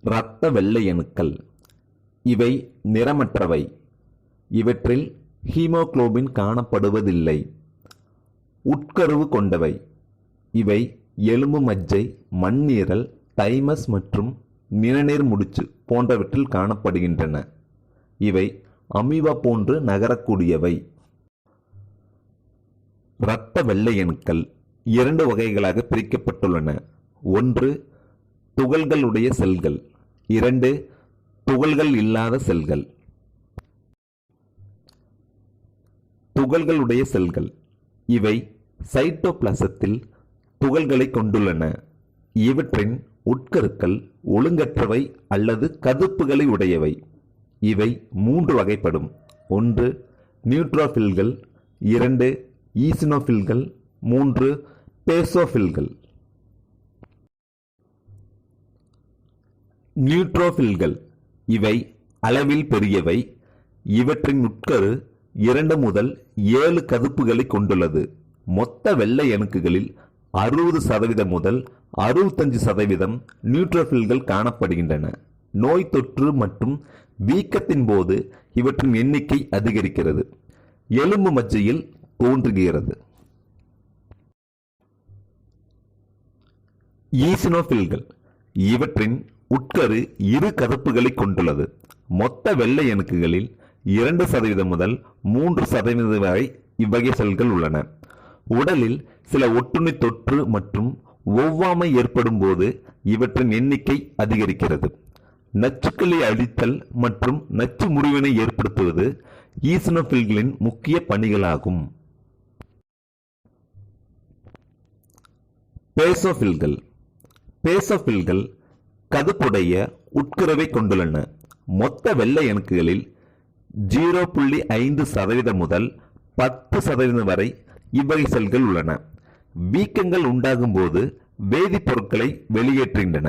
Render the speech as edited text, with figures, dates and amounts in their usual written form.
இரத்த வெள்ளை அணுக்கள். இவை நிறமற்றவை. இவற்றில் ஹீமோகுளோபின் காணப்படுவதில்லை. உட்கருவு கொண்டவை. இவை எலும்பு மஜ்ஜை, மண்ணீரல், தைமஸ் மற்றும் நிணநீர் முடிச்சு போன்றவற்றில் காணப்படுகின்றன. இவை அமீபா போன்று நகரக்கூடியவை. இரத்த வெள்ளை அணுக்கள் 2 வகைகளாக பிரிக்கப்பட்டுள்ளன. 1 துகள்களுடைய செல்கள், 2 துகள்கள் இல்லாத செல்கள். துகள்களுடைய செல்கள். இவை சைட்டோபிளாசத்தில் துகள்களை கொண்டுள்ளன. இவற்றின் உட்கருக்கள் ஒழுங்கற்றவை அல்லது கதுப்புகளை உடையவை. இவை 3 வகைப்படும். 1 நியூட்ரோபில்கள், 2 ஈசினோபில்கள், 3 பேசோபில்கள். நியூட்ரோபில்கள். இவை அளவில் பெரியவை. இவற்றின் உட்கரு 2 முதல் 7 கதுப்புகளை கொண்டுள்ளது. மொத்த வெள்ளை அணுக்களில் 60% முதல் 65% நியூட்ரோபில்கள் காணப்படுகின்றன. நோய் தொற்று மற்றும் வீக்கத்தின் போது இவற்றின் எண்ணிக்கை அதிகரிக்கிறது. எலும்பு மஜ்ஜையில் தோன்றுகிறது. ஈசினோபில்கள். இவற்றின் உட்கரு 2 கதுப்புகளை கொண்டுள்ளது. மொத்த வெள்ளை அணுக்களில் 2% முதல் 3% வரை இவ்வகை செல்கள் உள்ளன. உடலில் சில ஒட்டுண்ணி தொற்று மற்றும் ஒவ்வாமை ஏற்படும் போது இவற்றின் எண்ணிக்கை அதிகரிக்கிறது. நச்சுக்களை அழித்தல் மற்றும் நச்சு முறிவினை ஏற்படுத்துவது ஈசினோபில்களின் முக்கிய பணிகளாகும். பேசோபில்கள். பேசோபில்கள் கதுப்புடைய உட்கருவை கொண்டுள்ளன. மொத்த வெள்ளை அணுக்களில் 0.5% முதல் 10% வரை இவ்வகை செல்கள் உள்ளன. வீக்கங்கள் உண்டாகும் போது வேதிப்பொருட்களை வெளியேற்றுகின்றன.